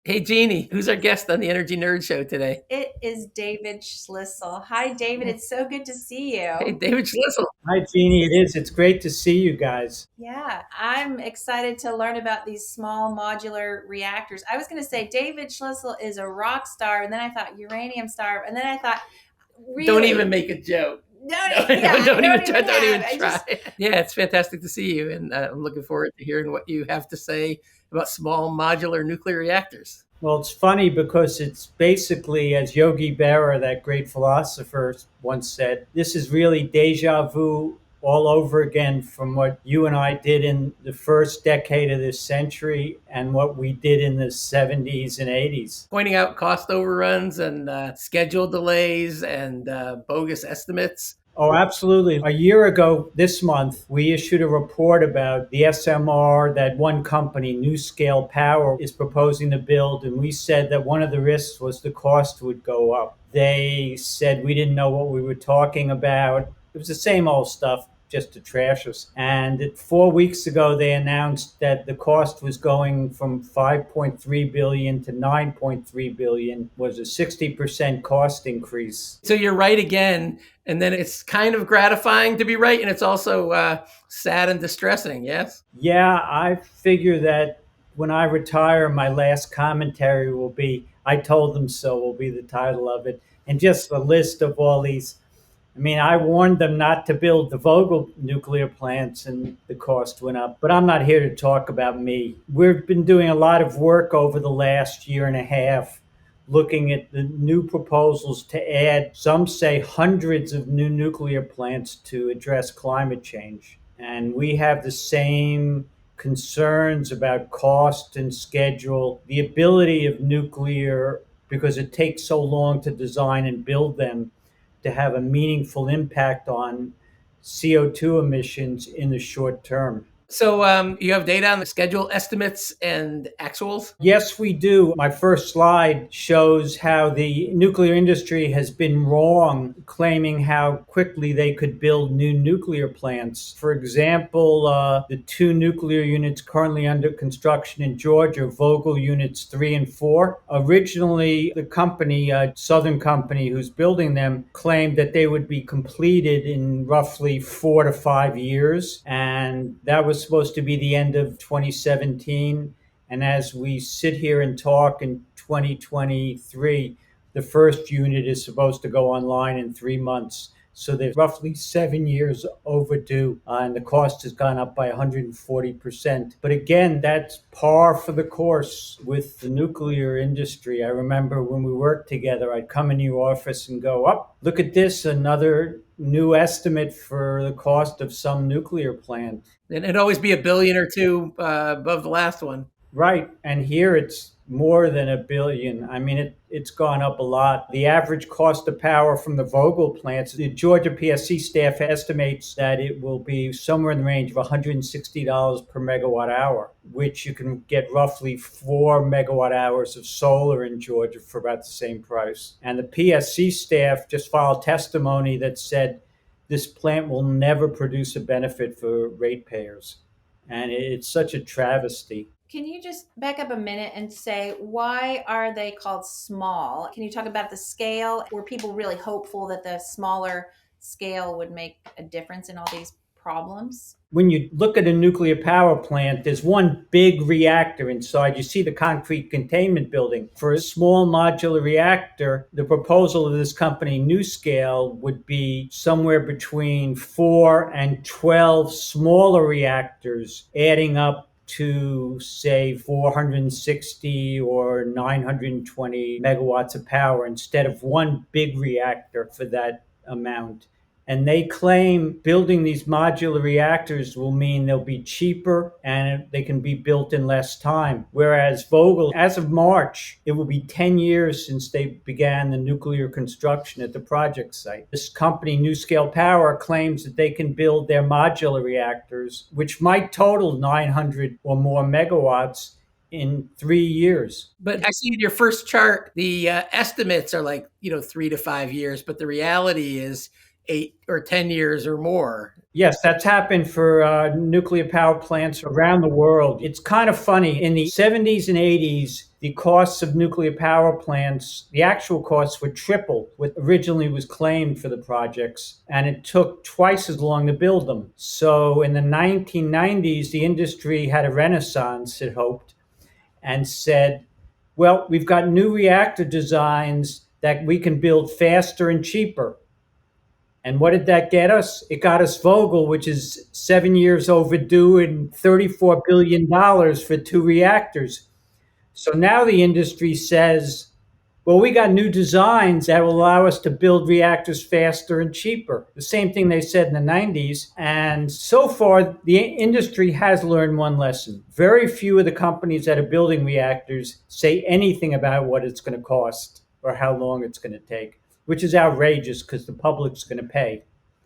Hey, Jeannie, who's our guest on the Energy Nerd Show today? It is David Schlissel. Hi, David. It's so good to see Hey, you. David Schlissel. Hi, Jeannie. It is. It's great to see you guys. Yeah, I'm excited to learn about these small modular reactors. I was going to say David Schlissel is a rock star, and then I thought uranium star, and then I thought, Don't even really? make a joke. No, No, yeah, no, I don't even don't try. even Don't have. even I try. just Yeah, it's fantastic to see you, and I'm looking forward to hearing what you have to say about small modular nuclear reactors. Well, it's funny because it's basically, as Yogi Berra, that great philosopher, once said, this is really deja vu all over again from what you and I did in the first decade of this century and what we did in the 70s and 80s. Pointing out cost overruns and schedule delays and bogus estimates. Oh, absolutely. A year ago this month, we issued a report about the SMR that one company, NewScale Power, is proposing to build. And we said that one of the risks was the cost would go up. They said we didn't know what we were talking about. It was the same old stuff, just to trash us. And 4 weeks ago, they announced that the cost was going from 5.3 billion to 9.3 billion, was a 60% cost increase. So you're right again, and then it's kind of gratifying to be right, and it's also sad and distressing. Yes. Yeah, I figure that when I retire, my last commentary will be "I told them so" will be the title of it, and just a list of all these. I mean, I warned them not to build the Vogtle nuclear plants, and the cost went up. But I'm not here to talk about me. We've been doing a lot of work over the last year and a half, looking at the new proposals to add, some say, hundreds of new nuclear plants to address climate change. And we have the same concerns about cost and schedule, the ability of nuclear, because it takes so long to design and build them, to have a meaningful impact on CO2 emissions in the short term. So you have data on the schedule estimates and actuals? Yes, we do. My first slide shows how the nuclear industry has been wrong, claiming how quickly they could build new nuclear plants. For example, the two nuclear units currently under construction in Georgia, Vogtle units 3 and 4. Originally, the company, Southern Company, who's building them, claimed that they would be completed in roughly 4 to 5 years. And that was supposed to be the end of 2017. And as we sit here and talk in 2023, the first unit is supposed to go online in 3 months. So they're roughly 7 years overdue, and the cost has gone up by 140%. But again, that's par for the course with the nuclear industry. I remember when we worked together, I'd come in your office and go, "Up, look at this, another new estimate for the cost of some nuclear plant." And it'd always be a billion or two above the last one. Right. And here it's more than a billion. I mean, it's gone up a lot. The average cost of power from the Vogtle plants, the Georgia PSC staff estimates that it will be somewhere in the range of $160 per megawatt hour, which you can get roughly 4 megawatt hours of solar in Georgia for about the same price. And the PSC staff just filed testimony that said this plant will never produce a benefit for ratepayers. And it's such a travesty. can you just back up a minute and say why are they called small? Can you talk about the scale? Were people really hopeful that the smaller scale would make a difference in all these problems? When you look at a nuclear power plant, there's one big reactor inside. You see the concrete containment building. For a small modular reactor, the proposal of this company, NewScale, would be somewhere between 4 and 12 smaller reactors, adding up to, say, 460 or 920 megawatts of power instead of one big reactor for that amount. And they claim building these modular reactors will mean they'll be cheaper and they can be built in less time. Whereas Vogtle, as of March, it will be 10 years since they began the nuclear construction at the project site. This company, NewScale Power, claims that they can build their modular reactors, which might total 900 or more megawatts, in 3 years. But I see in your first chart, the estimates are like, 3 to 5 years, but the reality is 8 or 10 years or more. Yes, that's happened for nuclear power plants around the world. It's kind of funny. In the 70s and 80s, the costs of nuclear power plants, the actual costs would triple what originally was claimed for the projects, and it took twice as long to build them. So in the 1990s, the industry had a renaissance, it hoped, and said, well, we've got new reactor designs that we can build faster and cheaper. And what did that get us? It got us Vogtle, which is 7 years overdue and $34 billion for two reactors. So now the industry says, well, we got new designs that will allow us to build reactors faster and cheaper. The same thing they said in the 90s. And so far, the industry has learned one lesson. Very few of the companies that are building reactors say anything about what it's going to cost or how long it's going to take, which is outrageous because the public's going to pay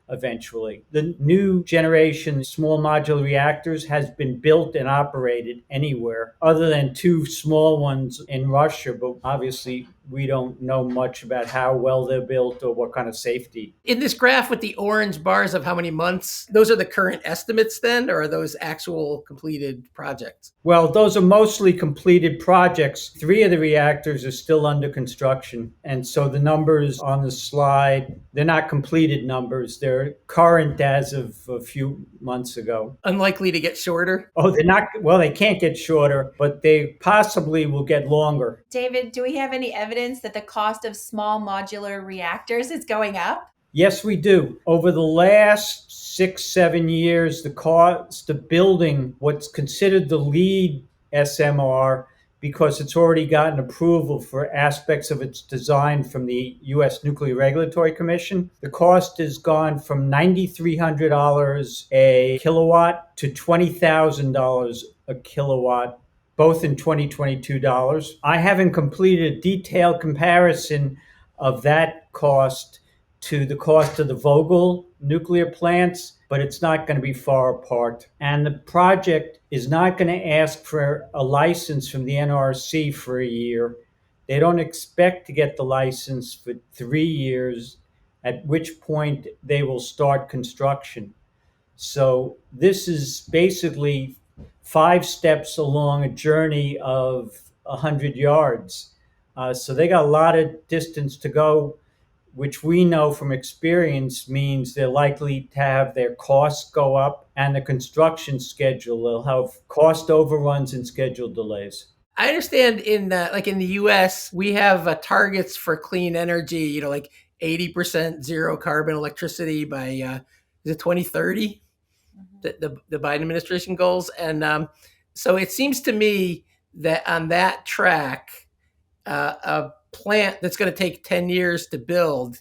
eventually. The new generation small modular reactors has been built and operated anywhere other than two small ones in Russia, but obviously we don't know much about how well they're built or what kind of safety. In this graph with the orange bars of how many months, those are the current estimates then, or are those actual completed projects? Well, those are mostly completed projects. 3 of the reactors are still under construction. And so the numbers on the slide, they're not completed numbers. They're current as of a few months ago. Unlikely to get shorter? Oh, they're not, well, they can't get shorter, but they possibly will get longer. David, do we have any evidence that the cost of small modular reactors is going up? Yes, we do. Over the last 6, 7 years, the cost of building what's considered the lead SMR, because it's already gotten approval for aspects of its design from the U.S. Nuclear Regulatory Commission, the cost has gone from $9,300 a kilowatt to $20,000 a kilowatt, both in 2022 dollars. I haven't completed a detailed comparison of that cost to the cost of the Vogtle nuclear plants, but it's not going to be far apart. And the project is not going to ask for a license from the NRC for a year. They don't expect to get the license for 3 years, at which point they will start construction. So this is basically 5 steps along a journey of 100 yards. So they got a lot of distance to go, which we know from experience means they're likely to have their costs go up and the construction schedule. They'll have cost overruns and schedule delays. I understand in in the US, we have targets for clean energy, like 80% zero carbon electricity by, is it 2030? The Biden administration goals. And so it seems to me that on that track, a plant that's going to take 10 years to build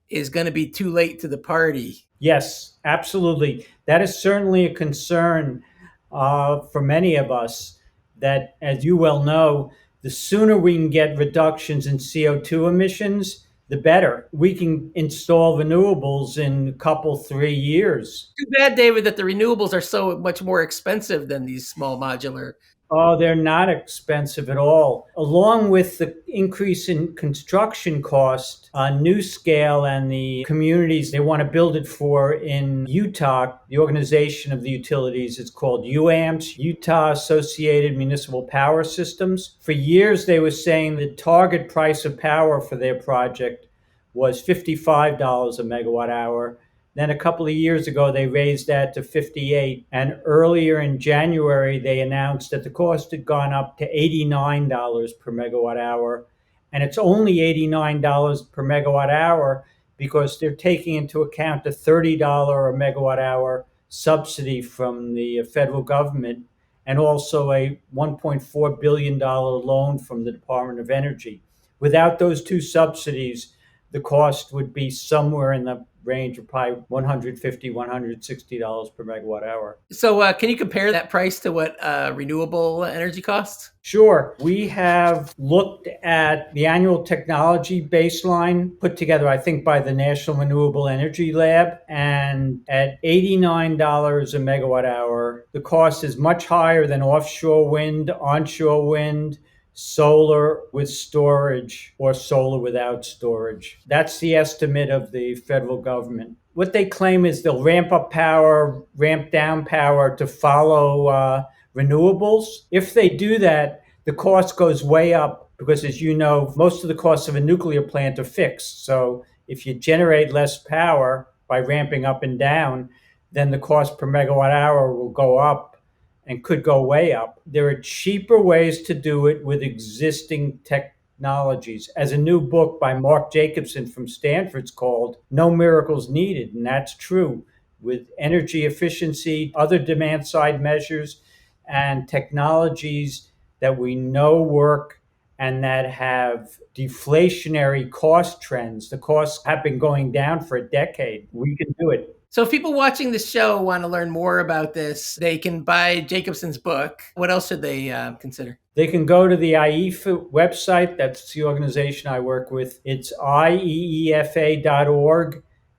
is going to be too late to the party. Yes, absolutely. That is certainly a concern for many of us, that, as you well know, the sooner we can get reductions in CO2 emissions, the better. We can install renewables in a couple, 3 years. Too bad, David, that the renewables are so much more expensive than these small modular. Oh, they're not expensive at all. Along with the increase in construction cost, NuScale and the communities they want to build it for in Utah, the organization of the utilities is called UAMPS, Utah Associated Municipal Power Systems. For years, they were saying the target price of power for their project was $55 a megawatt hour. Then a couple of years ago, they raised that to 58. And earlier in January, they announced that the cost had gone up to $89 per megawatt hour. And it's only $89 per megawatt hour because they're taking into account a $30 a megawatt hour subsidy from the federal government and also a $1.4 billion loan from the Department of Energy. Without those two subsidies, the cost would be somewhere in the range of probably $150, $160 per megawatt hour. So can you compare that price to what renewable energy costs? Sure. We have looked at the annual technology baseline put together, I think, by the National Renewable Energy Lab. And at $89 a megawatt hour, the cost is much higher than offshore wind, onshore wind, solar with storage, or solar without storage. That's the estimate of the federal government. What they claim is they'll ramp up power, ramp down power to follow renewables. If they do that, the cost goes way up because, as you know, most of the costs of a nuclear plant are fixed. So if you generate less power by ramping up and down, then the cost per megawatt hour will go up and could go way up. There are cheaper ways to do it with existing technologies. As a new book by Mark Jacobson from Stanford's called No Miracles Needed, and that's true. With energy efficiency, other demand side measures, and technologies that we know work and that have deflationary cost trends. The costs have been going down for a decade. We can do it. So if people watching the show want to learn more about this, they can buy Jacobson's book. What else should they consider? They can go to the IEFA website. That's the organization I work with. It's IEEFA.org,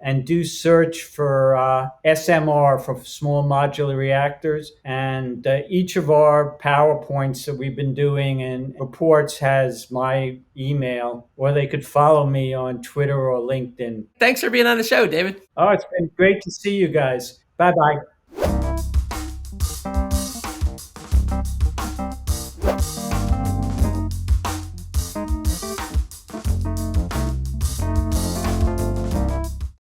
and do search for SMR, for small modular reactors. And each of our PowerPoints that we've been doing and reports has my email, or they could follow me on Twitter or LinkedIn. Thanks for being on the show, David. Oh, it's been great to see you guys. Bye-bye.